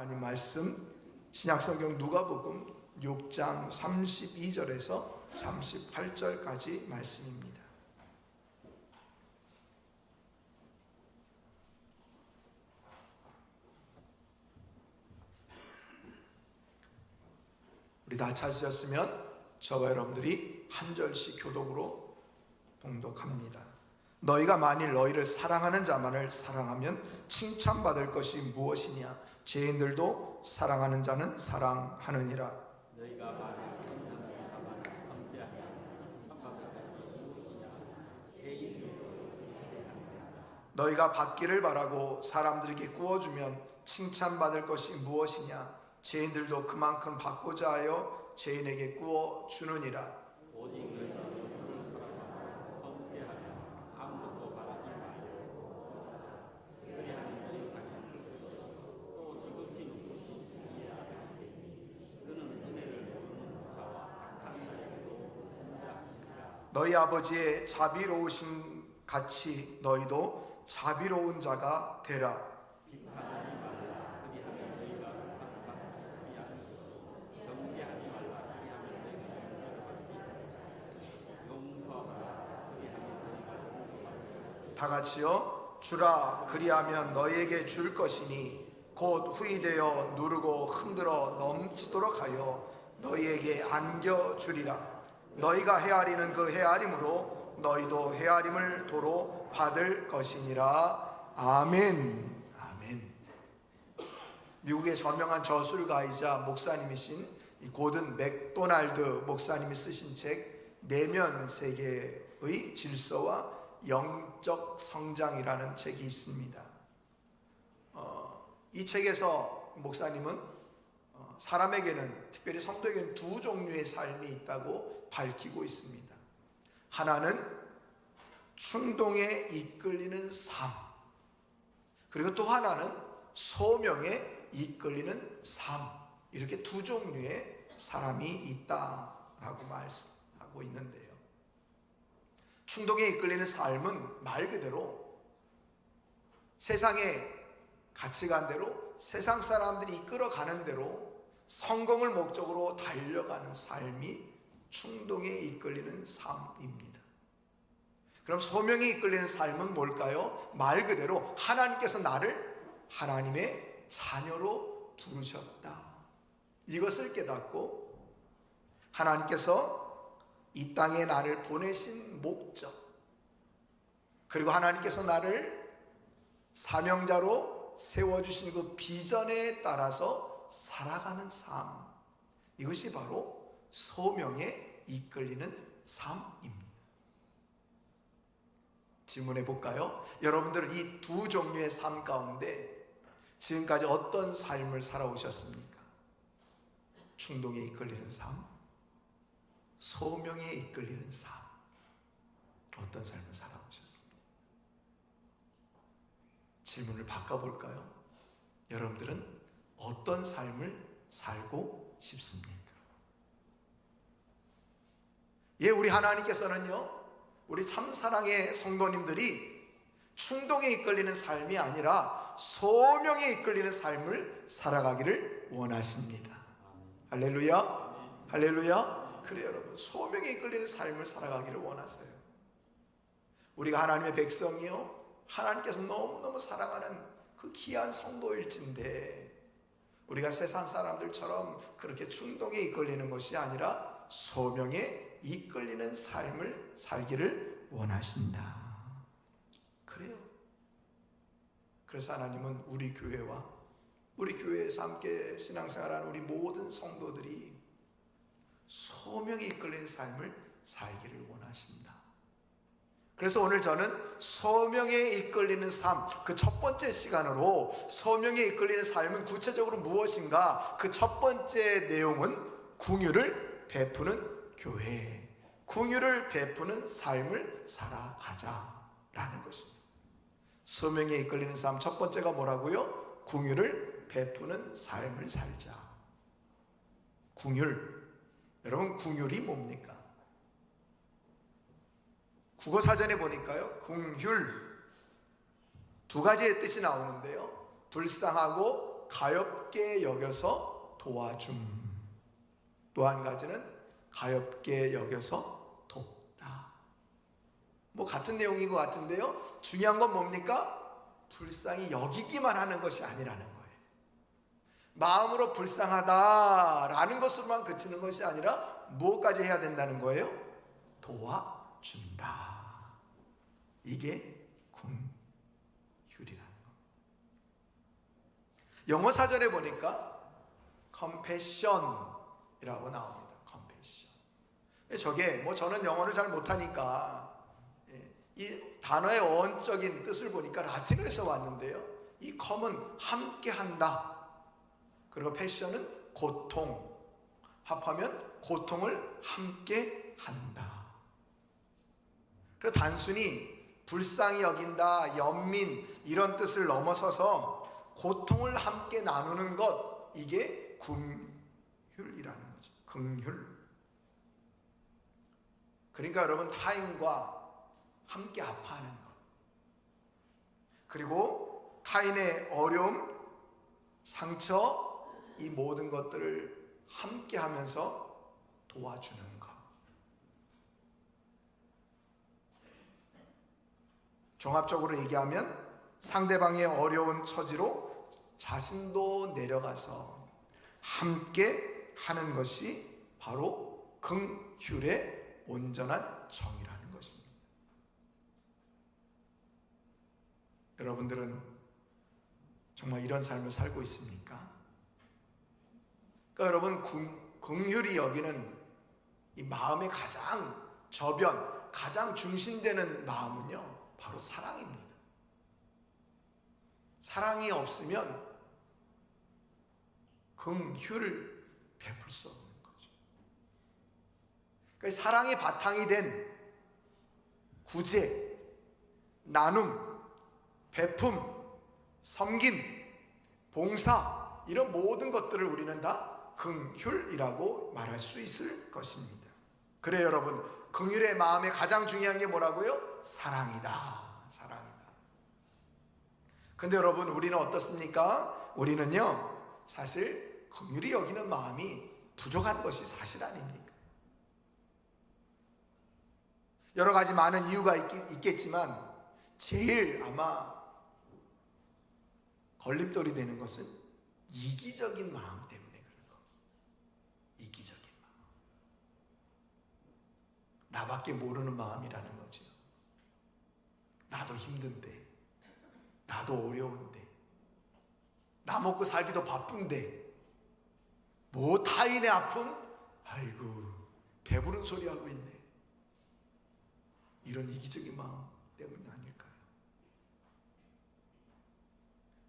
하나님 말씀 신약성경 누가복음 6장 32절에서 38절까지 말씀입니다. 우리 다 찾으셨으면 저와 여러분들이 한 절씩 교독으로 봉독합니다. 너희가 만일 너희를 사랑하는 자만을 사랑하면 칭찬받을 것이 무엇이냐? 죄인들도 사랑하는 자는 사랑하느니라. 너희가 만일 사랑하는 자만을 칭찬하면 칭찬받을 것이 무엇이냐? 죄인들도 사랑하느니라. 너희가 받기를 바라고 사람들에게 구워주면 칭찬받을 것이 무엇이냐? 죄인들도 그만큼 받고자 하여 죄인에게 구워주느니라. 오직 너희가 누구를 사랑하고 성대하면 아무것도 바라지 말고 그리하면 너희 자신을 것이요 또 지극히 높으신 이해야 되니 그는 은혜를 모르는 자와 악한 자에게도 은자시니라. 너희 아버지의 자비로우신 같이 너희도 자비로운 자가 되라. 비판하지 말라. 그리하면 너희가 비판을 받지 아니하시고 정죄하지 말라. 그리하면 너희가 정죄를 받지 아니하시고 용서하라. 그리하면 너희가 용서받을 것이요 다 같이요. 주라 그리하면 너희에게 줄 것이니 곧 후이되어 누르고 흔들어 넘치도록 하여 너희에게 안겨주리라. 너희가 헤아리는 그 헤아림으로 너희도 헤아림을 도로 받을 것이니라. 아멘. 아멘. 미국의 저명한 저술가이자 목사님이신 이 고든 맥도날드 목사님이 쓰신 책 내면 세계의 질서와 영적 성장이라는 책이 있습니다. 이 책에서 목사님은 사람에게는, 특별히 성도에게는 두 종류의 삶이 있다고 밝히고 있습니다. 하나는 충동에 이끌리는 삶, 그리고 또 하나는 소명에 이끌리는 삶, 이렇게 두 종류의 사람이 있다라고 말씀하고 있는데요. 충동에 이끌리는 삶은 말 그대로 세상의 가치관대로, 세상 사람들이 이끌어가는 대로 성공을 목적으로 달려가는 삶이 충동에 이끌리는 삶입니다. 그럼 소명에 이끌리는 삶은 뭘까요? 말 그대로 하나님께서 나를 하나님의 자녀로 부르셨다, 이것을 깨닫고 하나님께서 이 땅에 나를 보내신 목적, 그리고 하나님께서 나를 사명자로 세워주신 그 비전에 따라서 살아가는 삶, 이것이 바로 소명에 이끌리는 삶입니다. 질문해 볼까요? 여러분들은 이 두 종류의 삶 가운데 지금까지 어떤 삶을 살아오셨습니까? 충동에 이끌리는 삶, 소명에 이끌리는 삶, 어떤 삶을 살아오셨습니까? 질문을 바꿔볼까요? 여러분들은 어떤 삶을 살고 싶습니까? 우리 하나님께서는요, 우리 참사랑의 성도님들이 충동에 이끌리는 삶이 아니라 소명에 이끌리는 삶을 살아가기를 원하십니다. 할렐루야, 할렐루야. 그래요, 여러분, 소명에 이끌리는 삶을 살아가기를 원하세요. 우리가 하나님의 백성이요, 하나님께서 너무너무 사랑하는 그 귀한 성도일진데 우리가 세상 사람들처럼 그렇게 충동에 이끌리는 것이 아니라 소명에 이끌리는 삶을 살기를 원하신다. 그래요. 그래서 하나님은 우리 교회와 우리 교회에서 함께 신앙생활하는 우리 모든 성도들이 소명에 이끌리는 삶을 살기를 원하신다. 그래서 오늘 저는 소명에 이끌리는 삶, 그 첫 번째 시간으로 소명에 이끌리는 삶은 구체적으로 무엇인가, 그 첫 번째 내용은 긍휼을 베푸는 교회, 긍휼을 베푸는 삶을 살아가자라는 것입니다. 소명에 이끌리는 삶 첫 번째가 뭐라고요? 긍휼을 베푸는 삶을 살자. 긍휼, 여러분 긍휼이 뭡니까? 국어사전에 보니까요, 긍휼 두 가지의 뜻이 나오는데요, 불쌍하고 가엾게 여겨서 도와줌. 또 한 가지는 가엾게 여겨서 돕다. 뭐 같은 내용인 것 같은데요, 중요한 건 뭡니까? 불쌍히 여기기만 하는 것이 아니라는 거예요. 마음으로 불쌍하다라는 것으로만 그치는 것이 아니라 무엇까지 해야 된다는 거예요? 도와준다. 이게 긍휼이라는 겁니다. 영어 사전에 보니까 compassion이라고 나옵니다. compassion. 저게 뭐 저는 영어를 잘 못하니까 이 단어의 어원적인 뜻을 보니까 라틴어에서 왔는데요, 이 com은 함께한다, 그리고 passion은 고통, 합하면 고통을 함께한다. 그래서 단순히 불쌍히 여긴다, 연민 이런 뜻을 넘어서서 고통을 함께 나누는 것, 이게 긍휼이라는 거죠. 긍휼. 그러니까 여러분, 타인과 함께 아파하는 것, 그리고 타인의 어려움, 상처, 이 모든 것들을 함께 하면서 도와주는 것. 종합적으로 얘기하면 상대방의 어려운 처지로 자신도 내려가서 함께 하는 것이 바로 긍휼의 온전한 정의라는 것입니다. 여러분들은 정말 이런 삶을 살고 있습니까? 그러니까 여러분, 긍휼히 여기는 이 마음의 가장 저변, 가장 중심되는 마음은요, 바로 사랑입니다. 사랑이 없으면 긍휼을 베풀 수 없는 거죠. 그러니까 사랑이 바탕이 된 구제, 나눔, 베품, 섬김, 봉사, 이런 모든 것들을 우리는 다 긍휼이라고 말할 수 있을 것입니다. 그래요, 여러분, 긍휼의 마음에 가장 중요한 게 뭐라고요? 사랑이다. 사랑이다. 근데 여러분, 우리는 어떻습니까? 우리는요, 사실 긍휼히 여기는 마음이 부족한 것이 사실 아닙니까? 여러 가지 많은 이유가 있겠지만 제일 아마 걸림돌이 되는 것은 이기적인 마음 때문에 그런 겁니다. 이기적인 마음. 나밖에 모르는 마음이라는 거죠. 나도 힘든데, 나도 어려운데, 나 먹고 살기도 바쁜데, 뭐 타인의 아픔? 아이고, 배부른 소리 하고 있네. 이런 이기적인 마음 때문이 아닐까요?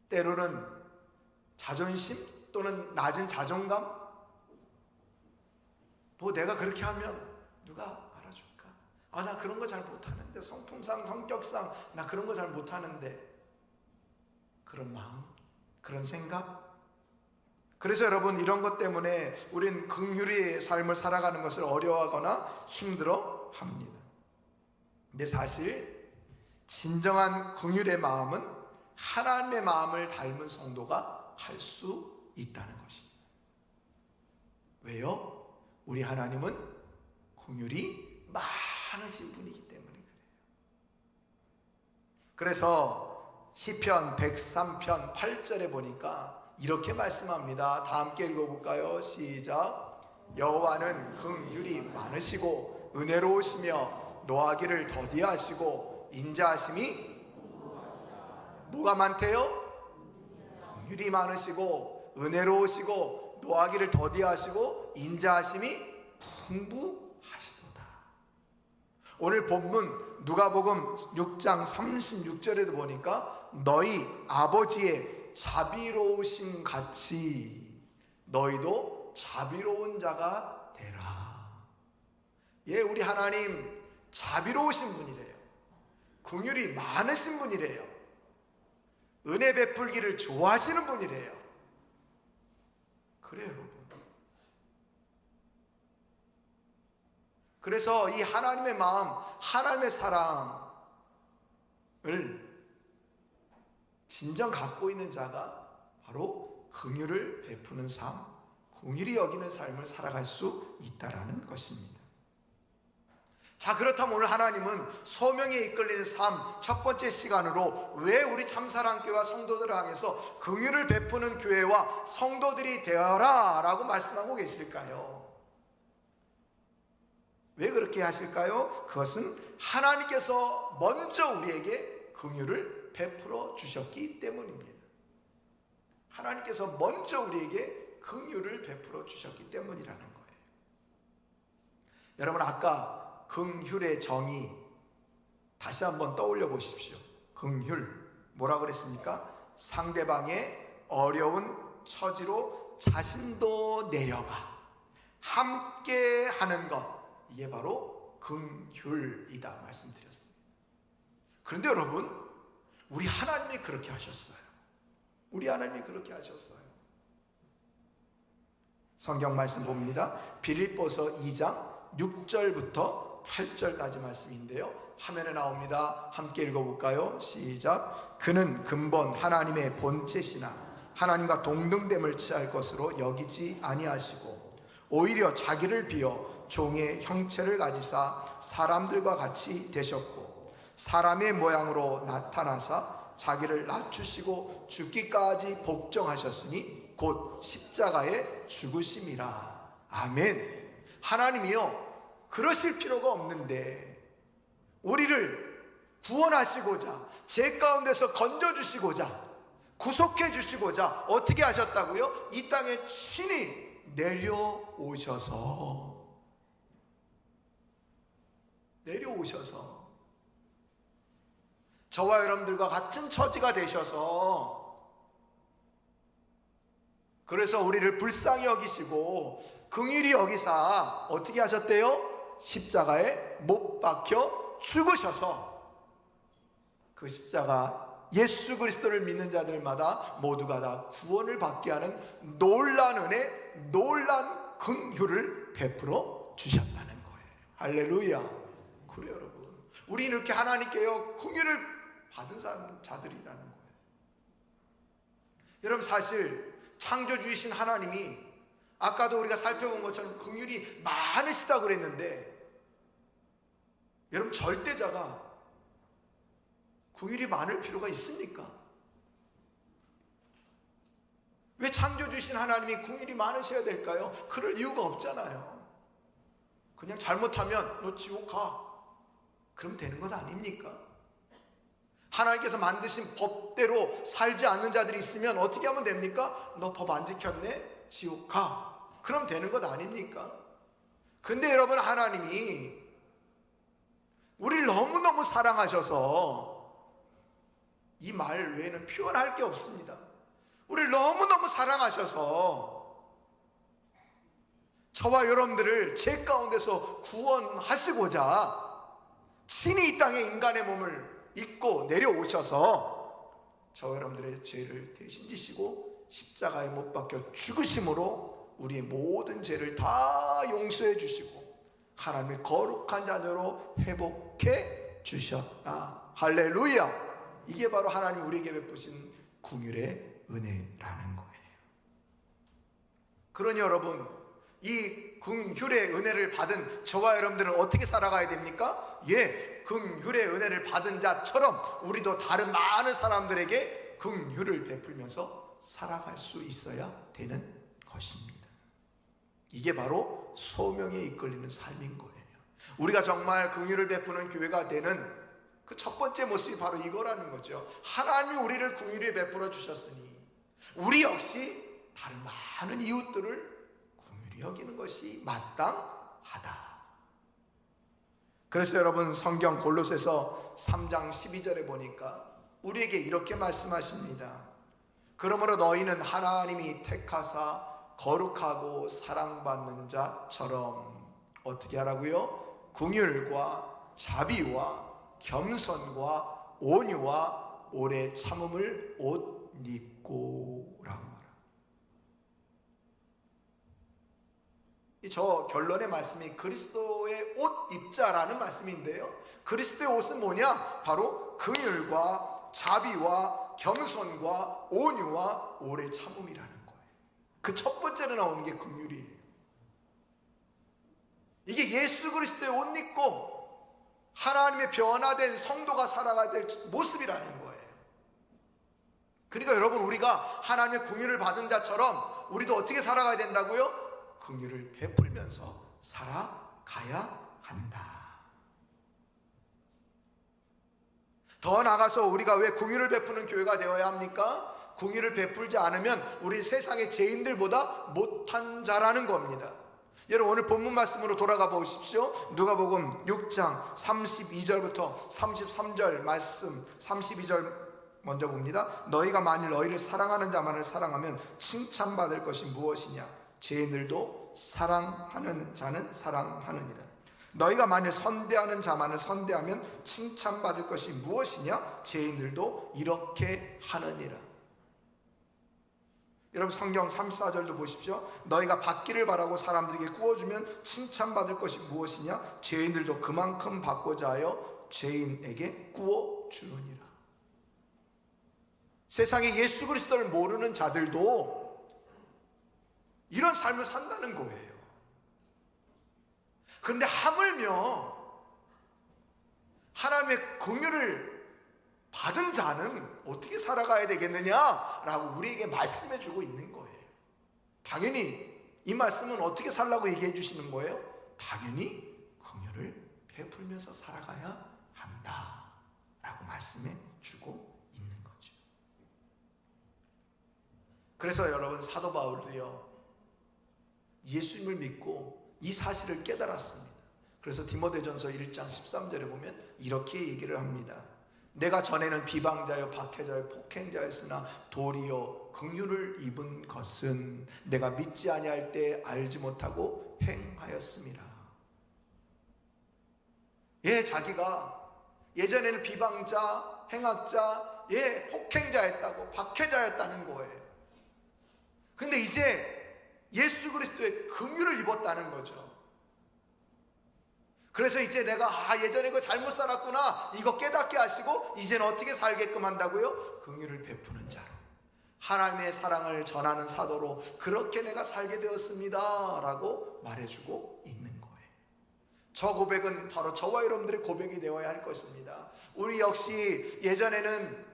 때로는 자존심 또는 낮은 자존감, 뭐 내가 그렇게 하면 누가 알아줄까? 아, 나 그런 거 잘 못하는데, 성품상 성격상 나 그런 거 잘 못하는데, 그런 마음, 그런 생각. 그래서 여러분, 이런 것 때문에 우린 긍휼의 삶을 살아가는 것을 어려워하거나 힘들어 합니다. 근데 사실 진정한 긍휼의 마음은 하나님의 마음을 닮은 성도가 할 수 있다는 것입니다. 왜요? 우리 하나님은 긍휼이 많으신 분이기 때문에 그래요. 그래서 시편 103편 8절에 보니까 이렇게 말씀합니다. 다 함께 읽어볼까요? 시작. 여호와는 긍휼이 많으시고 은혜로우시며 노하기를 더디하시고 인자하심이 뭐가 많대요? 긍휼이 많으시고 은혜로우시고 노하기를 더디하시고 인자하심이 풍부하시도다. 오늘 본문 누가복음 6장 36절에도 보니까 너희 아버지의 자비로우심 같이 너희도 자비로운 자가 되라. 예, 우리 하나님 자비로우신 분이래요. 긍휼이 많으신 분이래요. 은혜 베풀기를 좋아하시는 분이래요. 그래요, 여러분. 그래서 이 하나님의 마음, 하나님의 사랑을 진정 갖고 있는 자가 바로 긍휼을 베푸는 삶, 긍휼히 여기는 삶을 살아갈 수 있다라는 것입니다. 자, 그렇다면 오늘 하나님은 소명에 이끌리는 삶 첫 번째 시간으로 왜 우리 참사랑교회와 성도들을 향해서 긍휼을 베푸는 교회와 성도들이 되어라 라고 말씀하고 계실까요? 왜 그렇게 하실까요? 그것은 하나님께서 먼저 우리에게 긍휼을 베풀어 주셨기 때문입니다. 하나님께서 먼저 우리에게 긍휼을 베풀어 주셨기 때문이라는 거예요. 여러분, 아까 긍휼의 정의 다시 한번 떠올려 보십시오. 긍휼, 뭐라고 그랬습니까? 상대방의 어려운 처지로 자신도 내려가 함께 하는 것, 이게 바로 긍휼이다 말씀드렸습니다. 그런데 여러분, 우리 하나님이 그렇게 하셨어요. 우리 하나님이 그렇게 하셨어요. 성경 말씀 봅니다. 빌립보서 2장 6절부터 8절까지 말씀인데요, 화면에 나옵니다. 함께 읽어볼까요? 시작. 그는 근본 하나님의 본체시나 하나님과 동등됨을 취할 것으로 여기지 아니하시고 오히려 자기를 비어 종의 형체를 가지사 사람들과 같이 되셨고 사람의 모양으로 나타나사 자기를 낮추시고 죽기까지 복종하셨으니 곧 십자가에 죽으심이라. 아멘. 하나님이요, 그러실 필요가 없는데 우리를 구원하시고자, 죄 가운데서 건져주시고자, 구속해 주시고자 어떻게 하셨다고요? 이 땅에 친히 내려오셔서 저와 여러분들과 같은 처지가 되셔서, 그래서 우리를 불쌍히 여기시고 긍휼히 여기사 어떻게 하셨대요? 십자가에 못 박혀 죽으셔서 그 십자가 예수 그리스도를 믿는 자들마다 모두가 다 구원을 받게 하는 놀란 은혜, 놀란 긍휼을 베풀어 주셨다는 거예요. 할렐루야. 그래 여러분, 우리 이렇게 하나님께요 긍휼을 받은 자들이라는 거예요. 여러분, 사실 창조주이신 하나님이 아까도 우리가 살펴본 것처럼 긍휼이 많으시다고 그랬는데, 여러분, 절대자가 긍휼이 많을 필요가 있습니까? 왜 창조주신 하나님이 긍휼이 많으셔야 될까요? 그럴 이유가 없잖아요. 그냥 잘못하면 너 지옥 가, 그럼 되는 것 아닙니까? 하나님께서 만드신 법대로 살지 않는 자들이 있으면 어떻게 하면 됩니까? 너 법 안 지켰네? 지옥 가, 그럼 되는 것 아닙니까? 근데 여러분, 하나님이 우리를 너무너무 사랑하셔서, 이 말 외에는 표현할 게 없습니다. 우리를 너무너무 사랑하셔서 저와 여러분들을 죄 가운데서 구원하시고자 친히 이 땅에 인간의 몸을 입고 내려오셔서 저와 여러분들의 죄를 대신 지시고 십자가에 못 박혀 죽으심으로 우리의 모든 죄를 다 용서해 주시고 하나님의 거룩한 자녀로 회복해 주셨다. 할렐루야. 이게 바로 하나님 우리에게 베푸신 긍휼의 은혜라는 거예요. 그러니 여러분, 이 긍휼의 은혜를 받은 저와 여러분들은 어떻게 살아가야 됩니까? 긍휼의 은혜를 받은 자처럼 우리도 다른 많은 사람들에게 긍휼을 베풀면서 살아갈 수 있어야 되는 것입니다. 이게 바로 소명에 이끌리는 삶인 거예요. 우리가 정말 긍휼을 베푸는 교회가 되는 그 첫 번째 모습이 바로 이거라는 거죠. 하나님이 우리를 긍휼히 베풀어 주셨으니 우리 역시 다른 많은 이웃들을 긍휼히 여기는 것이 마땅하다. 그래서 여러분, 성경 골로새서 3장 12절에 보니까 우리에게 이렇게 말씀하십니다. 그러므로 너희는 하나님이 택하사 거룩하고 사랑받는 자처럼 어떻게 하라고요? 긍휼과 자비와 겸손과 온유와 오래 참음을 옷 입고 라고 말합니다. 저 결론의 말씀이 그리스도의 옷 입자라는 말씀인데요, 그리스도의 옷은 뭐냐? 바로 긍휼과 자비와 겸손과 온유와 오래 참음이라는 거예요. 그 첫 번째로 나오는 게 긍휼이에요. 이게 예수 그리스도의 옷 입고 하나님의 변화된 성도가 살아가야 될 모습이라는 거예요. 그러니까 여러분, 우리가 하나님의 긍휼을 받은 자처럼 우리도 어떻게 살아가야 된다고요? 긍휼을 베풀면서 살아가야 한다. 더 나아가서 우리가 왜 긍휼을 베푸는 교회가 되어야 합니까? 긍휼을 베풀지 않으면 우리 세상의 죄인들보다 못한 자라는 겁니다. 여러분, 오늘 본문 말씀으로 돌아가 보십시오. 누가복음 6장 32절부터 33절 말씀. 32절 먼저 봅니다. 너희가 만일 너희를 사랑하는 자만을 사랑하면 칭찬받을 것이 무엇이냐? 죄인들도 사랑하는 자는 사랑하느니라. 너희가 만일 선대하는 자만을 선대하면 칭찬받을 것이 무엇이냐? 죄인들도 이렇게 하느니라. 여러분, 성경 34절도 보십시오. 너희가 받기를 바라고 사람들에게 구워주면 칭찬받을 것이 무엇이냐? 죄인들도 그만큼 받고자 하여 죄인에게 구워주느니라. 세상에 예수 그리스도를 모르는 자들도 이런 삶을 산다는 거예요. 그런데 하물며 하나님의 긍휼을 받은 자는 어떻게 살아가야 되겠느냐라고 우리에게 말씀해 주고 있는 거예요. 당연히 이 말씀은 어떻게 살라고 얘기해 주시는 거예요? 당연히 긍휼을 베풀면서 살아가야 한다라고 말씀해 주고 있는 거죠. 그래서 여러분, 사도 바울도요, 예수님을 믿고 이 사실을 깨달았습니다. 그래서 디모데전서 1장 13절에 보면 이렇게 얘기를 합니다. 내가 전에는 비방자요 박해자요 폭행자였으나 도리어 긍휼을 입은 것은 내가 믿지 아니할 때 알지 못하고 행하였음이라. 자기가 예전에는 비방자, 행악자, 폭행자였다고, 박해자였다는 거예요. 근데 이제 예수 그리스도의 긍휼을 입었다는 거죠. 그래서 이제 내가 예전에 그 잘못 살았구나, 이거 깨닫게 하시고 이제는 어떻게 살게끔 한다고요? 긍휼을 베푸는 자로, 하나님의 사랑을 전하는 사도로 그렇게 내가 살게 되었습니다 라고 말해주고 있는 거예요. 저 고백은 바로 저와 여러분들의 고백이 되어야 할 것입니다. 우리 역시 예전에는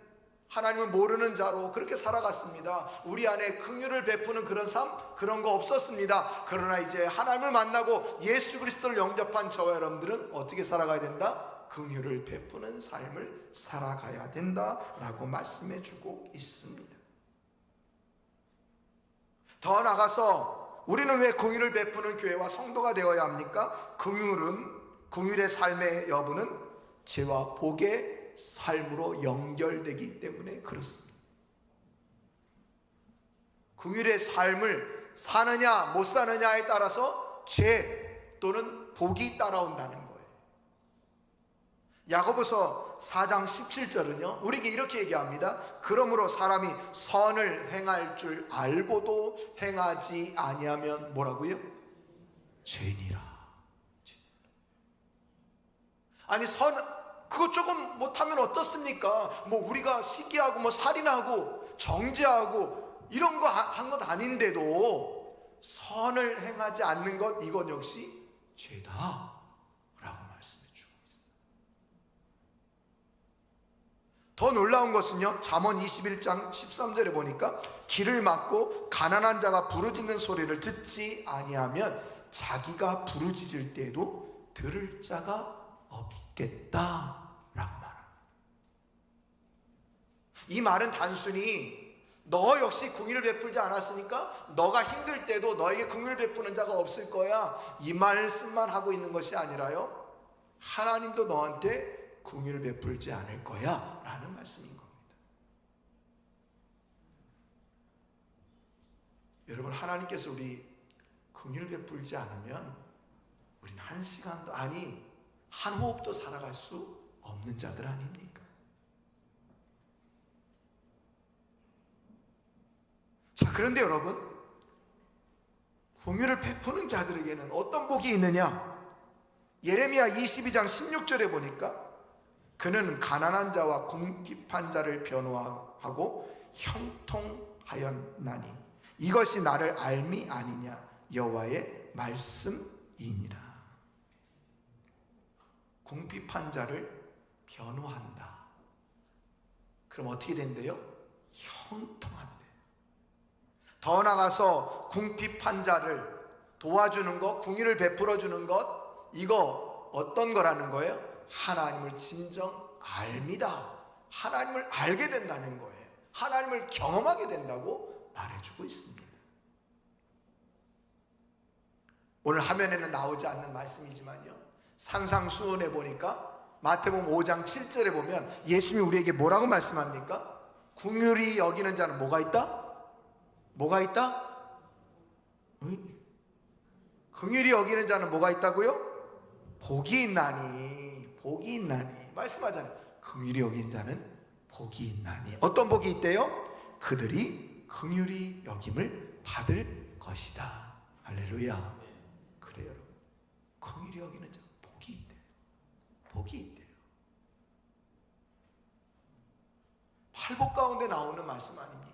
하나님을 모르는 자로 그렇게 살아갔습니다. 우리 안에 긍휼을 베푸는 그런 삶, 그런 거 없었습니다. 그러나 이제 하나님을 만나고 예수 그리스도를 영접한 저와 여러분들은 어떻게 살아가야 된다? 긍휼을 베푸는 삶을 살아가야 된다라고 말씀해 주고 있습니다. 더 나아가서 우리는 왜 긍휼을 베푸는 교회와 성도가 되어야 합니까? 긍휼의 삶의 여부는 죄와 복의 삶으로 연결되기 때문에 그렇습니다. 긍휼의 삶을 사느냐 못 사느냐에 따라서 죄 또는 복이 따라온다는 거예요. 야고보서 4장 17절은요, 우리에게 이렇게 얘기합니다. 그러므로 사람이 선을 행할 줄 알고도 행하지 아니하면 뭐라고요? 죄니라. 아니, 그거 조금 못하면 어떻습니까? 우리가 시기하고 살인하고 정죄하고 이런 거 한 것 아닌데도 선을 행하지 않는 것, 이건 역시 죄다 라고 말씀해 주고 있어요. 더 놀라운 것은요, 잠언 21장 13절에 보니까 길을 막고 가난한 자가 부르짖는 소리를 듣지 아니하면 자기가 부르짖을 때에도 들을 자가 없겠다 라고 말합니다. 이 말은 단순히 너 역시 긍휼을 베풀지 않았으니까 너가 힘들 때도 너에게 긍휼을 베푸는 자가 없을 거야, 이 말씀만 하고 있는 것이 아니라요, 하나님도 너한테 긍휼을 베풀지 않을 거야 라는 말씀인 겁니다. 여러분, 하나님께서 우리 긍휼을 베풀지 않으면 우리는 한 시간도, 아니 한 호흡도 살아갈 수 없는 자들 아닙니까? 자, 그런데 여러분, 긍휼을 베푸는 자들에게는 어떤 복이 있느냐? 예레미야 22장 16절에 보니까 그는 가난한 자와 궁핍한 자를 변호하고 형통하였나니 이것이 나를 알미 아니냐 여호와의 말씀이니라. 궁핍한 자를 변호한다. 그럼 어떻게 된대요? 형통한대. 더 나가서 궁핍한 자를 도와주는 것, 궁의를 베풀어 주는 것, 이거 어떤 거라는 거예요? 하나님을 진정 알미다. 하나님을 알게 된다는 거예요. 하나님을 경험하게 된다고 말해주고 있습니다. 오늘 화면에는 나오지 않는 말씀이지만요, 산상수훈에 보니까 마태복음 5장 7절에 보면 예수님이 우리에게 뭐라고 말씀합니까? 긍휼히 여기는 자는 뭐가 있다? 뭐가 있다? 긍휼히 여기는 자는 뭐가 있다고요? 복이 있나니. 복이 있나니 말씀하잖아요. 긍휼히 여기는 자는 복이 있나니. 어떤 복이 있대요? 그들이 긍휼히 여김을 받을 것이다. 할렐루야. 그래요 여러분, 긍휼히 여기는 자 복이 있대요. 복이 있대요. 팔복 가운데 나오는 말씀 아닙니까?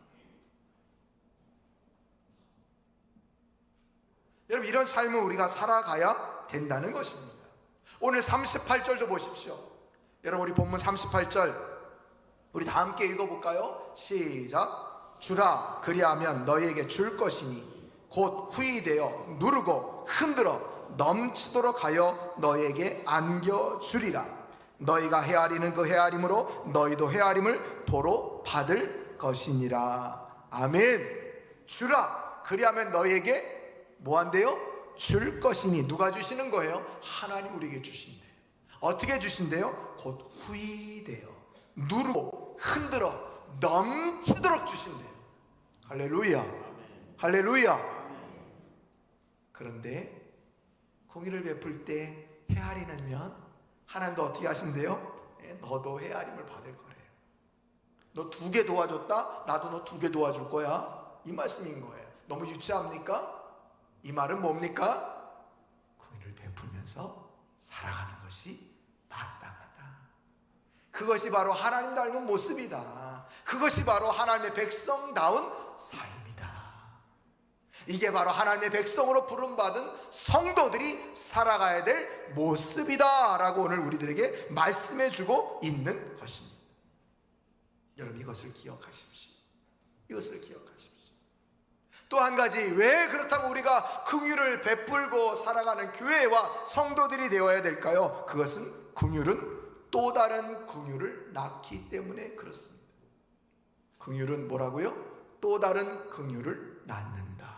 여러분, 이런 삶을 우리가 살아가야 된다는 것입니다. 오늘 38절도 보십시오. 여러분, 우리 본문 38절 우리 다 함께 읽어볼까요? 시작. 주라 그리하면 너희에게 줄 것이니 곧 후이되어 누르고 흔들어 넘치도록 하여 너희에게 안겨주리라. 너희가 헤아리는 그 헤아림으로 너희도 헤아림을 도로 받을 것이니라. 아멘. 주라 그리하면 너희에게 뭐 한대요? 줄 것이니. 누가 주시는 거예요? 하나님 우리에게 주신대요. 어떻게 주신대요? 곧 후이되어 누르고 흔들어 넘치도록 주신대요. 할렐루야. 할렐루야. 그런데 공의를 베풀 때 헤아리는 면 하나님도 어떻게 하신대요? 너도 헤아림을 받을 거래요. 너 2개 도와줬다? 나도 너 2개 도와줄 거야. 이 말씀인 거예요. 너무 유치합니까? 이 말은 뭡니까? 공의를 베풀면서 살아가는 것이 마땅하다. 그것이 바로 하나님 닮은 모습이다. 그것이 바로 하나님의 백성다운 삶이다. 이게 바로 하나님의 백성으로 부름받은 성도들이 살아가야 될 모습이다 라고 오늘 우리들에게 말씀해주고 있는 것입니다. 여러분, 이것을 기억하십시오. 이것을 기억하십시오. 또 한 가지, 왜 그렇다고 우리가 긍휼을 베풀고 살아가는 교회와 성도들이 되어야 될까요? 그것은 긍휼은 또 다른 긍휼을 낳기 때문에 그렇습니다. 긍휼은 뭐라고요? 또 다른 긍휼을 낳는다.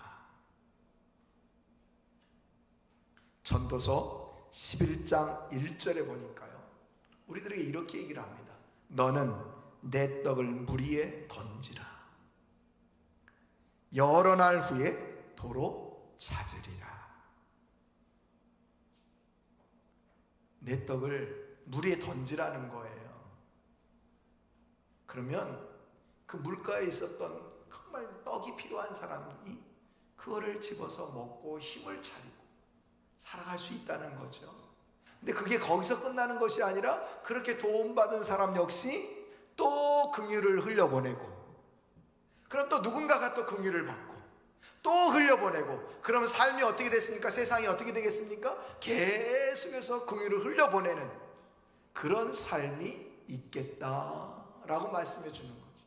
전도서 11장 1절에 보니까요, 우리들에게 이렇게 얘기를 합니다. 너는 내 떡을 물 위에 던지라. 여러 날 후에 도로 찾으리라. 내 떡을 물 위에 던지라는 거예요. 그러면 그 물가에 있었던 정말 떡이 필요한 사람이 그거를 집어서 먹고 힘을 차리고 살아갈 수 있다는 거죠. 근데 그게 거기서 끝나는 것이 아니라 그렇게 도움받은 사람 역시 또 긍휼을 흘려보내고, 그럼 또 누군가가 또 긍휼을 받고 또 흘려보내고, 그러면 삶이 어떻게 됐습니까? 세상이 어떻게 되겠습니까? 계속해서 긍휼을 흘려보내는 그런 삶이 있겠다라고 말씀해 주는 거죠.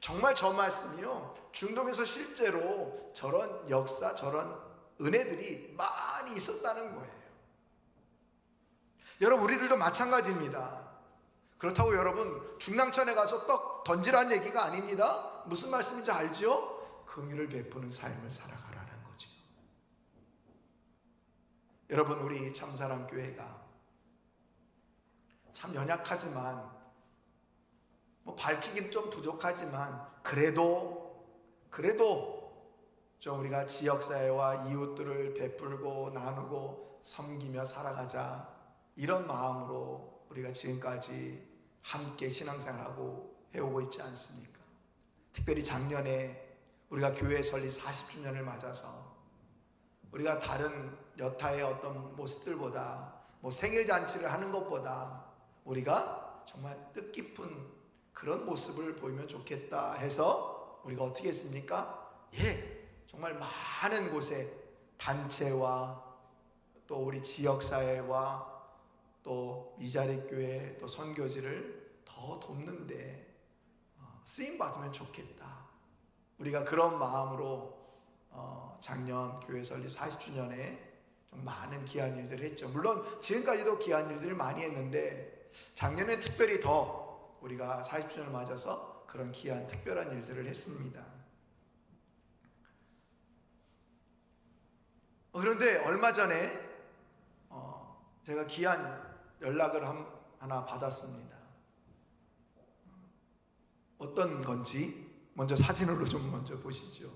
정말 저 말씀이요, 중동에서 실제로 저런 역사, 저런 은혜들이 많이 있었다는 거예요. 여러분, 우리들도 마찬가지입니다. 그렇다고 여러분 중랑천에 가서 떡 던지라는 얘기가 아닙니다. 무슨 말씀인지 알지요? 긍휼을 베푸는 삶을 살아가라는 거죠. 여러분, 우리 참사랑교회가 참 연약하지만, 뭐 밝히긴 좀 부족하지만, 그래도 좀 우리가 지역사회와 이웃들을 베풀고 나누고 섬기며 살아가자, 이런 마음으로 우리가 지금까지 함께 신앙생활하고 해오고 있지 않습니까? 특별히 작년에 우리가 교회 설립 40주년을 맞아서 우리가 다른 여타의 어떤 모습들보다, 뭐 생일잔치를 하는 것보다 우리가 정말 뜻깊은 그런 모습을 보이면 좋겠다 해서 우리가 어떻게 했습니까? 정말 많은 곳에 단체와 또 우리 지역사회와 또 미자립교회 또 선교지를 더 돕는데 쓰임받으면 좋겠다. 우리가 그런 마음으로 작년 교회 설립 40주년에 좀 많은 귀한 일들을 했죠. 물론 지금까지도 귀한 일들을 많이 했는데 작년에 특별히 더 우리가 40주년을 맞아서 그런 귀한 특별한 일들을 했습니다. 그런데 얼마 전에 제가 귀한 연락을 하나 받았습니다. 어떤 건지 먼저 사진으로 좀 먼저 보시죠.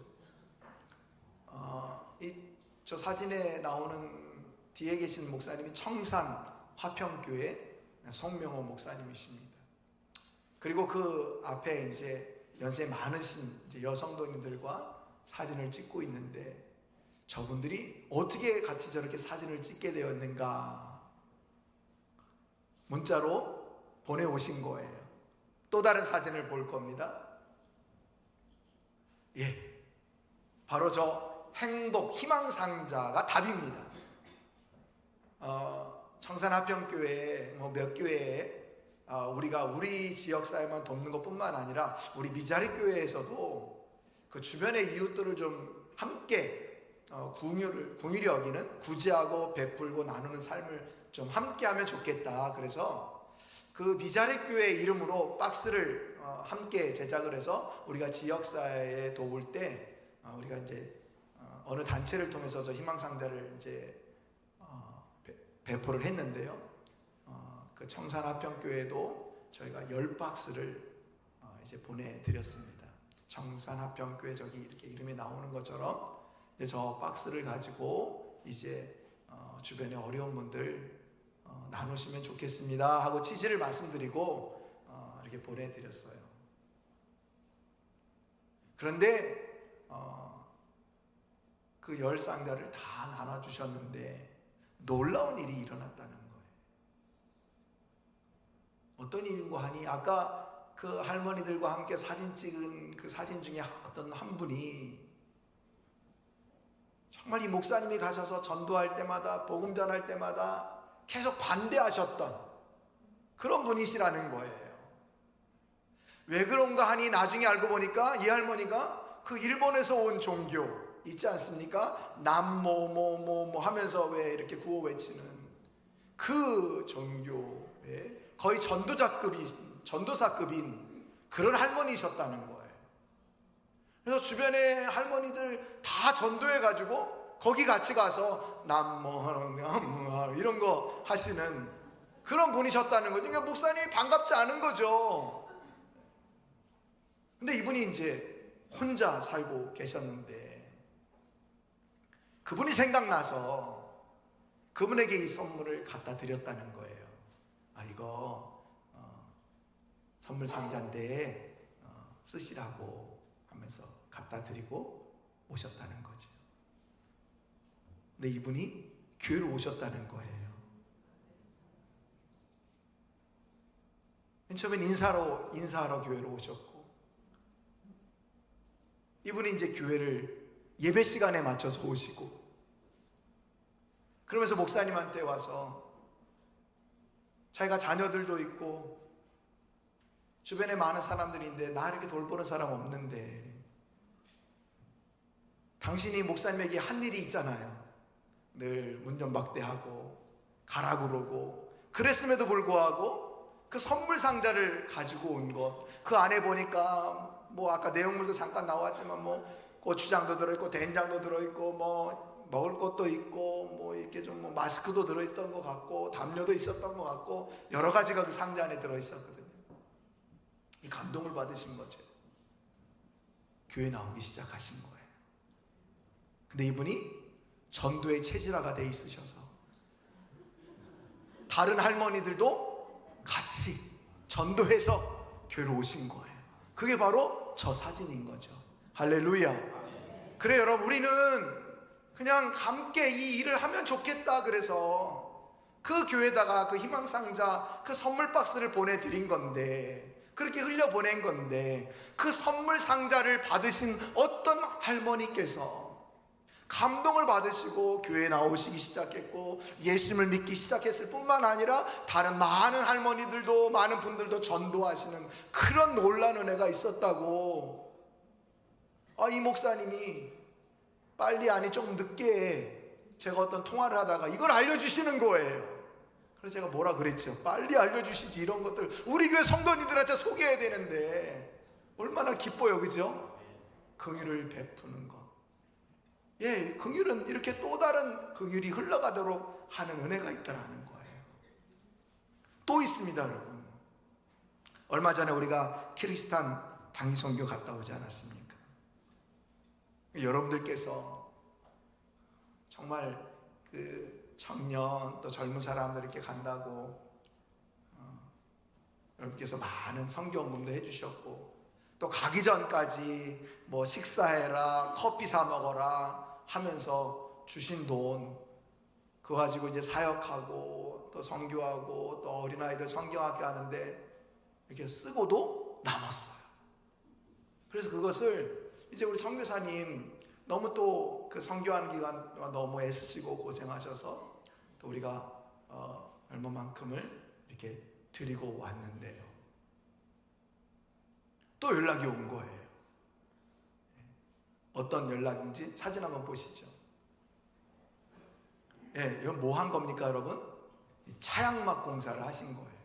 저 사진에 나오는 뒤에 계신 목사님이 청산 화평교회 송명호 목사님이십니다. 그리고 그 앞에 이제 연세 많으신 이제 여성도님들과 사진을 찍고 있는데 저분들이 어떻게 같이 저렇게 사진을 찍게 되었는가 문자로 보내오신 거예요. 또 다른 사진을 볼 겁니다. 예, 바로 저 행복 희망상자가 답입니다. 청산화평교회 몇 교회에 우리가 우리 지역사회만 돕는 것뿐만 아니라 우리 미자립교회에서도 그 주변의 이웃들을 좀 함께 궁휼히 여기는 구제하고 베풀고 나누는 삶을 좀 함께 하면 좋겠다. 그래서 그 미자립교회 이름으로 박스를 함께 제작을 해서 우리가 지역사회에 도울 때 우리가 이제 어느 단체를 통해서 저 희망상자를 이제 배포를 했는데요. 그 청산화평교회도 저희가 10박스를 이제 보내드렸습니다. 청산화평교회 저기 이렇게 이름이 나오는 것처럼 이제 저 박스를 가지고 이제 주변에 어려운 분들 나누시면 좋겠습니다 하고 취지를 말씀드리고 이렇게 보내드렸어요. 그런데 그 10상자를 다 나눠주셨는데 놀라운 일이 일어났다는 거예요. 어떤 일인고 하니 아까 그 할머니들과 함께 사진 찍은 그 사진 중에 어떤 한 분이 정말 이 목사님이 가셔서 전도할 때마다 복음 전할 때마다 계속 반대하셨던 그런 분이시라는 거예요. 왜 그런가 하니 나중에 알고 보니까 이 할머니가 그 일본에서 온 종교 있지 않습니까? 남모모모모 하면서 왜 이렇게 구호 외치는 그 종교에 거의 전도사급인 그런 할머니셨다는 거예요. 그래서 주변에 할머니들 다 전도해가지고 거기 같이 가서 남모 이런 거 하시는 그런 분이셨다는 거죠. 그러니까 목사님이 반갑지 않은 거죠. 근데 이분이 이제 혼자 살고 계셨는데 그분이 생각나서 그분에게 이 선물을 갖다 드렸다는 거예요. 이거 선물 상자인데 쓰시라고 하면서 갖다 드리고 오셨다는 거죠. 근데 이분이 교회로 오셨다는 거예요. 맨 처음엔 인사하러 교회로 오셨고 이분이 이제 교회를 예배 시간에 맞춰서 오시고 그러면서 목사님한테 와서 자기가 자녀들도 있고 주변에 많은 사람들인데 나 이렇게 돌보는 사람 없는데 당신이 목사님에게 한 일이 있잖아요. 늘 문전박대하고 가라 그러고 그랬음에도 불구하고 그 선물 상자를 가지고 온 것 그 안에 보니까 뭐 아까 내용물도 잠깐 나왔지만 뭐 고추장도 들어있고 된장도 들어있고 뭐 먹을 것도 있고 뭐 이렇게 좀 뭐 마스크도 들어있던 것 같고 담요도 있었던 것 같고 여러 가지가 그 상자 안에 들어있었거든요. 이 감동을 받으신 거죠. 교회 나오기 시작하신 거예요. 근데 이분이 전도의 체질화가 돼 있으셔서 다른 할머니들도 같이 전도해서 교회로 오신 거예요. 그게 바로 저 사진인 거죠. 할렐루야. 그래 여러분, 우리는 그냥 함께 이 일을 하면 좋겠다 그래서 그 교회에다가 그 희망상자 그 선물 박스를 보내드린 건데, 그렇게 흘려보낸 건데, 그 선물 상자를 받으신 어떤 할머니께서 감동을 받으시고 교회에 나오시기 시작했고 예수님을 믿기 시작했을 뿐만 아니라 다른 많은 할머니들도 많은 분들도 전도하시는 그런 놀라운 은혜가 있었다고. 이 목사님이 빨리 아니 조금 늦게 제가 어떤 통화를 하다가 이걸 알려주시는 거예요. 그래서 제가 뭐라 그랬죠. 빨리 알려주시지, 이런 것들 우리 교회 성도님들한테 소개해야 되는데. 얼마나 기뻐요, 그죠? 긍휼을 베푸는 것. 예, 긍휼은 이렇게 또 다른 긍휼이 흘러가도록 하는 은혜가 있다라는 거예요. 또 있습니다, 여러분. 얼마 전에 우리가 키르기스탄 단기 선교 갔다 오지 않았습니까? 여러분들께서 정말 그 청년 또 젊은 사람들 이렇게 간다고 여러분께서 많은 성경금도 해주셨고, 또 가기 전까지 뭐 식사해라, 커피 사 먹어라 하면서 주신 돈, 그거 가지고 이제 사역하고 또 선교하고 또 어린아이들 성경학교 하는데 이렇게 쓰고도 남았어요. 그래서 그것을 이제 우리 선교사님 너무 또 그 선교하는 기간 너무 애쓰시고 고생하셔서 또 우리가 얼마만큼을 이렇게 드리고 왔는데요, 또 연락이 온 거예요. 어떤 연락인지 사진 한번 보시죠. 예, 이건 뭐 한 겁니까, 여러분? 차양막 공사를 하신 거예요.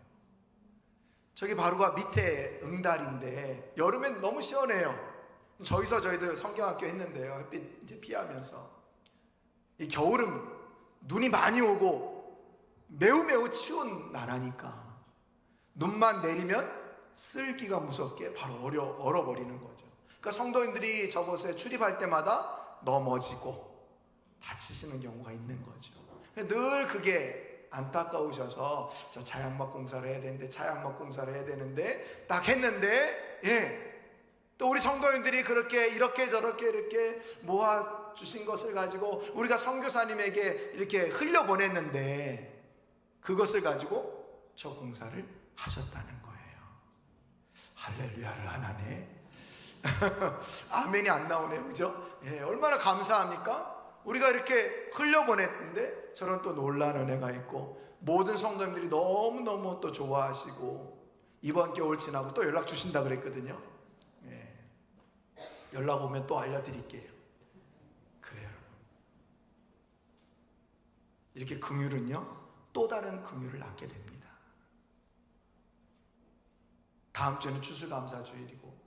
저기 바로가 밑에 응달인데 여름엔 너무 시원해요. 저희들 성경학교 했는데요, 햇빛 이제 피하면서. 이 겨울은 눈이 많이 오고 매우 추운 나라니까 눈만 내리면 쓸기가 무섭게 바로 얼어버리는 거죠. 그러니까 성도인들이 저곳에 출입할 때마다 넘어지고 다치시는 경우가 있는 거죠. 늘 그게 안타까우셔서 저 차양막 공사를 해야 되는데 딱 했는데, 또 우리 성도인들이 그렇게 이렇게 저렇게 이렇게 모아 주신 것을 가지고 우리가 선교사님에게 이렇게 흘려보냈는데 그것을 가지고 저 공사를 하셨다는 거예요. 할렐루야를 안 하네. 아멘이 안 나오네요, 그죠? 예, 얼마나 감사합니까? 우리가 이렇게 흘려보냈는데 저런 또 놀라운 은혜가 있고, 모든 성도님들이 너무너무 또 좋아하시고 이번 겨울 지나고 또 연락 주신다 그랬거든요. 예, 연락 오면 또 알려드릴게요. 그래요, 여러분. 이렇게 긍휼은요 또 다른 긍휼을 낳게 됩니다. 다음 주는 추수감사주일이고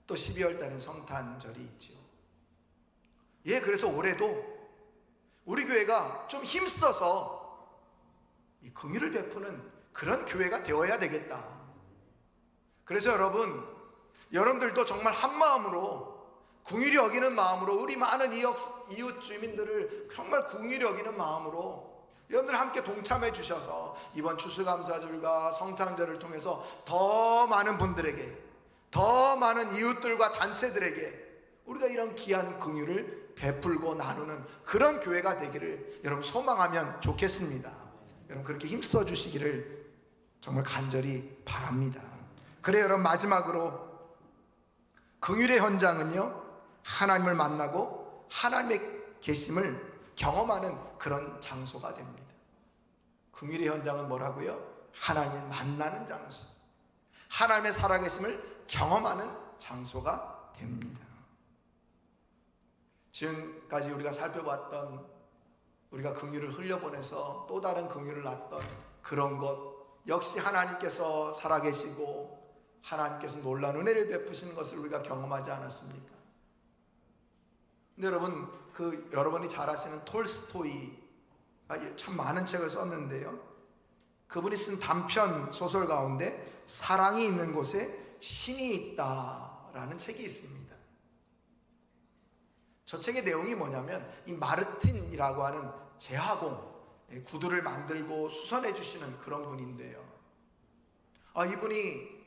또 12월 달엔 성탄절이 있죠. 예, 그래서 올해도 우리 교회가 좀 힘써서 이 긍휼을 베푸는 그런 교회가 되어야 되겠다. 그래서 여러분들도 정말 한 마음으로 긍휼히 여기는 마음으로 우리 많은 이웃 주민들을 정말 긍휼히 여기는 마음으로 여러분들 함께 동참해 주셔서 이번 추수감사절과 성탄절을 통해서 더 많은 분들에게, 더 많은 이웃들과 단체들에게 우리가 이런 귀한 긍휼을 베풀고 나누는 그런 교회가 되기를 여러분 소망하면 좋겠습니다. 여러분 그렇게 힘써 주시기를 정말 간절히 바랍니다. 그래, 여러분 마지막으로 긍휼의 현장은요 하나님을 만나고 하나님의 계심을 경험하는 그런 장소가 됩니다. 긍휼의 현장은 뭐라고요? 하나님을 만나는 장소, 하나님의 살아계심을 경험하는 장소가 됩니다. 지금까지 우리가 살펴봤던, 우리가 긍휼을 흘려보내서 또 다른 긍휼을 낳았던 그런 것 역시 하나님께서 살아계시고 하나님께서 놀라운 은혜를 베푸시는 것을 우리가 경험하지 않았습니까? 근데 여러분, 여러분이 잘 아시는 톨스토이가 참 많은 책을 썼는데요, 그분이 쓴 단편 소설 가운데 사랑이 있는 곳에 신이 있다라는 책이 있습니다. 저 책의 내용이 뭐냐면 이 마르틴이라고 하는 제화공, 구두를 만들고 수선해 주시는 그런 분인데요, 이분이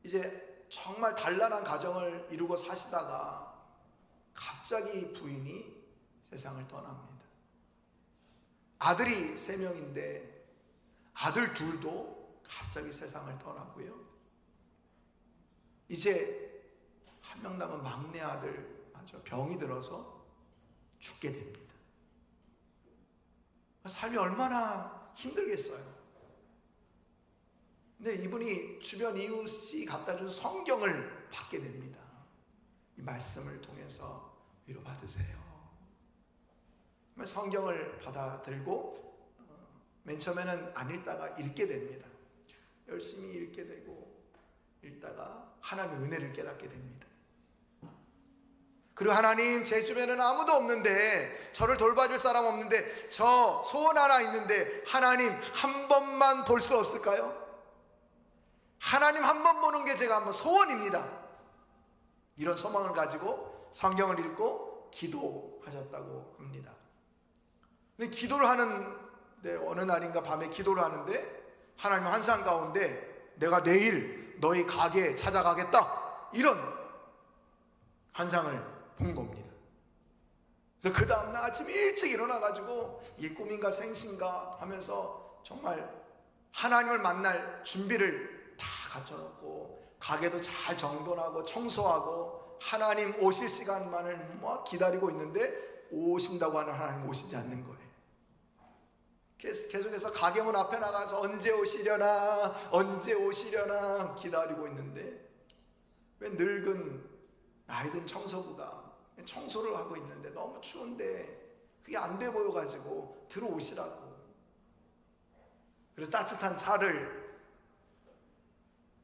이제 정말 단란한 가정을 이루고 사시다가 갑자기 부인이 세상을 떠납니다. 아들이 3명인데 아들 둘도 갑자기 세상을 떠나고요, 이제 한 명 남은 막내 아들 병이 들어서 죽게 됩니다. 삶이 얼마나 힘들겠어요. 근데 이분이 주변 이웃이 갖다 준 성경을 받게 됩니다. 이 말씀을 통해서 위로받으세요. 성경을 받아들고 맨 처음에는 안 읽다가 읽게 됩니다. 열심히 읽게 되고 읽다가 하나님의 은혜를 깨닫게 됩니다. 그리고 하나님, 제 주변에는 아무도 없는데, 저를 돌봐줄 사람 없는데, 저 소원 하나 있는데 하나님 한 번만 볼 수 없을까요? 하나님 한 번 보는 게 제가 한번 소원입니다. 이런 소망을 가지고 성경을 읽고 기도하셨다고 합니다. 근데 기도를 하는데 어느 날인가 밤에 기도를 하는데 하나님 환상 가운데 내가 내일 너희 가게에 찾아가겠다, 이런 환상을 본 겁니다. 그래서 그 다음날 아침 일찍 일어나가지고 이 꿈인가 생신가 하면서 정말 하나님을 만날 준비를 다 갖춰놓고 가게도 잘 정돈하고 청소하고 하나님 오실 시간만을 막 기다리고 있는데 오신다고 하는 하나님 오시지 않는 거예요. 계속해서 가게문 앞에 나가서 언제 오시려나 언제 오시려나 기다리고 있는데 왜 늙은 나이 든 청소부가 청소를 하고 있는데 너무 추운데 그게 안 돼 보여가지고 들어오시라고. 그래서 따뜻한 차를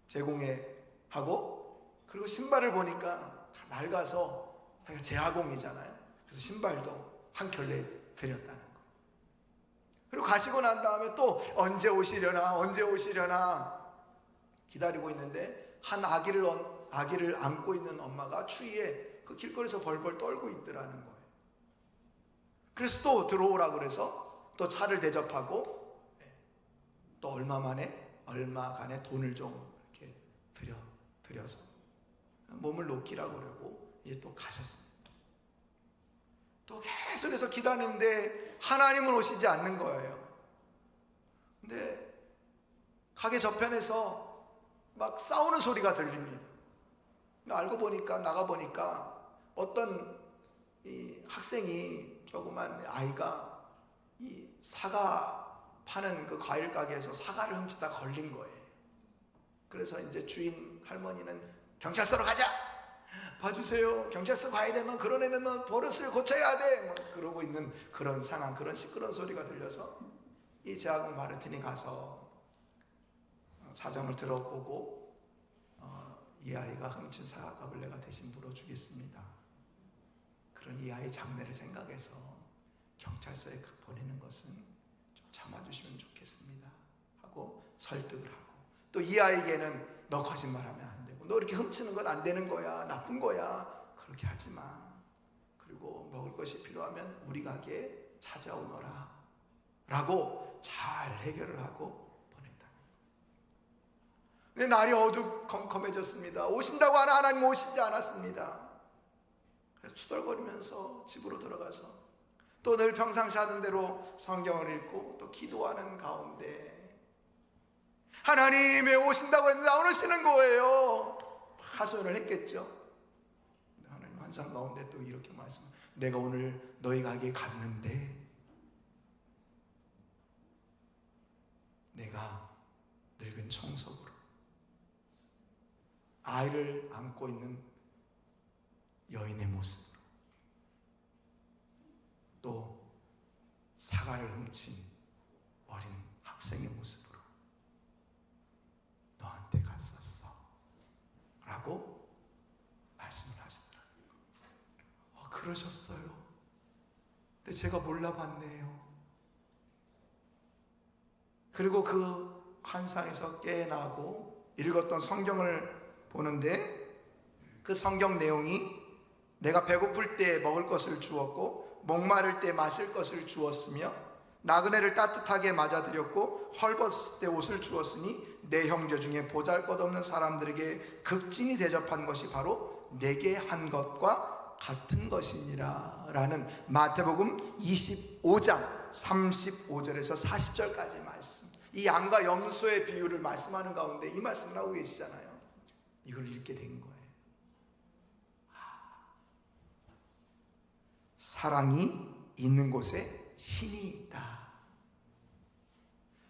제공해 하고, 그리고 신발을 보니까 다 낡아서 자기가 재하공이잖아요. 그래서 신발도 한 켤레 드렸다는 거. 그리고 가시고 난 다음에 또 언제 오시려나 언제 오시려나 기다리고 있는데 한 아기를 안고 있는 엄마가 추위에 그 길거리에서 벌벌 떨고 있더라는 거예요. 그래서 또 들어오라고 그래서 또 차를 대접하고 또 얼마간의 돈을 좀 이렇게 드려서 몸을 녹이라고 그러고 또 가셨습니다. 또 계속해서 기다리는데 하나님은 오시지 않는 거예요. 근데 가게 저편에서 막 싸우는 소리가 들립니다. 알고 보니까 나가 보니까 어떤 이 학생이, 조그만 아이가 이 사과 파는 그 과일 가게에서 사과를 훔치다 걸린 거예요. 그래서 이제 주인 할머니는 경찰서로 가자, 봐주세요, 경찰서 가야 되면 그런 애는 버릇을 고쳐야 돼, 뭐 그러고 있는 그런 상황, 그런 시끄러운 소리가 들려서 이 재학원 마르틴이 가서 사정을 들어보고 이 아이가 훔친 사과값을 내가 대신 물어주겠습니다. 그런 이 아이 장래를 생각해서 경찰서에 보내는 것은 좀 참아주시면 좋겠습니다 하고 설득을 하고, 또 이 아이에게는 너 거짓말하면 안 되고, 너 이렇게 훔치는 건 안 되는 거야, 나쁜 거야, 그렇게 하지 마. 그리고 먹을 것이 필요하면 우리 가게에 찾아오너라 라고 잘 해결을 하고 보냈다. 근데 날이 어두컴컴해졌습니다. 오신다고 하나 하나님 오시지 않았습니다. 그래서 투덜거리면서 집으로 들어가서 또 늘 평상시 하던 대로 성경을 읽고 또 기도하는 가운데 하나님이 오신다고 했는데 안 오시는 거예요. 하소연을 했겠죠. 하나님 환상 가운데 또 이렇게 말씀해요. 내가 오늘 너희 가게에 갔는데 내가 늙은 청소부로 아이를 안고 있는 여인의 모습으로 또 사과를 훔친 어린 학생의 모습으로 너한테 갔었어 라고 말씀을 하시더라고요. 그러셨어요. 근데 제가 몰라봤네요. 그리고 그 환상에서 깨어나고 읽었던 성경을 보는데 그 성경 내용이 내가 배고플 때 먹을 것을 주었고 목마를 때 마실 것을 주었으며 나그네를 따뜻하게 맞아들였고 헐벗을 때 옷을 주었으니 내 형제 중에 보잘것없는 사람들에게 극진히 대접한 것이 바로 내게 한 것과 같은 것이니라 라는 마태복음 25장 35절에서 40절까지 말씀, 이 양과 염소의 비유를 말씀하는 가운데 이 말씀을 하고 계시잖아요. 이걸 읽게 된 거예요. 사랑이 있는 곳에 신이 있다.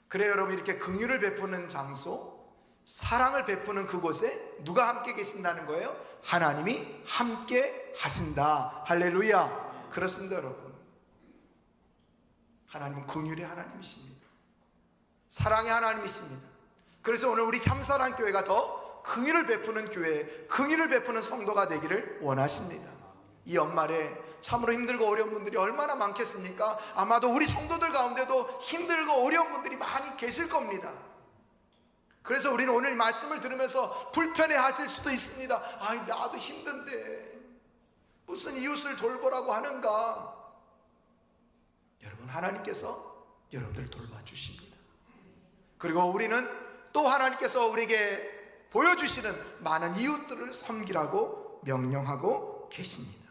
그래 여러분, 이렇게 긍휼을 베푸는 장소, 사랑을 베푸는 그곳에 누가 함께 계신다는 거예요? 하나님이 함께 하신다. 할렐루야. 그렇습니다 여러분. 하나님은 긍휼의 하나님이십니다. 사랑의 하나님이십니다. 그래서 오늘 우리 참사랑교회가 더 긍휼을 베푸는 교회, 긍휼을 베푸는 성도가 되기를 원하십니다. 이 연말에 참으로 힘들고 어려운 분들이 얼마나 많겠습니까? 아마도 우리 성도들 가운데도 힘들고 어려운 분들이 많이 계실 겁니다. 그래서 우리는 오늘 이 말씀을 들으면서 불편해 하실 수도 있습니다. 아, 나도 힘든데 무슨 이웃을 돌보라고 하는가? 여러분, 하나님께서 여러분들을 돌봐주십니다. 그리고 우리는 또 하나님께서 우리에게 보여주시는 많은 이웃들을 섬기라고 명령하고 계십니다.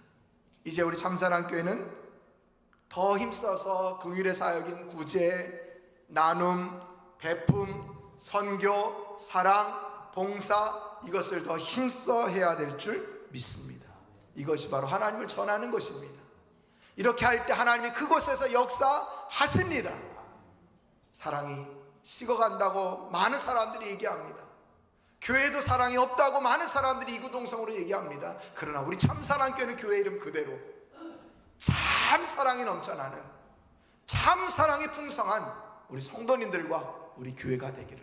이제 우리 참사랑교회는 더 힘써서 긍휼의 사역인 구제, 나눔, 베품, 선교, 사랑, 봉사, 이것을 더 힘써 해야 될 줄 믿습니다. 이것이 바로 하나님을 전하는 것입니다. 이렇게 할 때 하나님이 그곳에서 역사하십니다. 사랑이 식어간다고 많은 사람들이 얘기합니다. 교회도 사랑이 없다고 많은 사람들이 이구동성으로 얘기합니다. 그러나 우리 참사랑교회는 교회 이름 그대로 참 사랑이 넘쳐나는, 참 사랑이 풍성한 우리 성도님들과 우리 교회가 되기를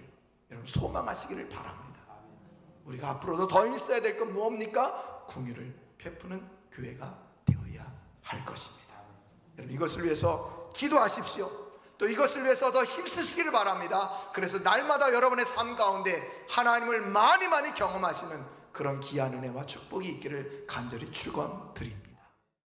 여러분 소망하시기를 바랍니다. 우리가 앞으로도 더 힘써야 될 건 뭡니까? 긍휼을 베푸는 교회가 되어야 할 것입니다. 여러분, 이것을 위해서 기도하십시오. 또 이것을 위해서 더 힘쓰시기를 바랍니다. 그래서 날마다 여러분의 삶 가운데 하나님을 많이 경험하시는 그런 귀한 은혜와 축복이 있기를 간절히 축원드립니다.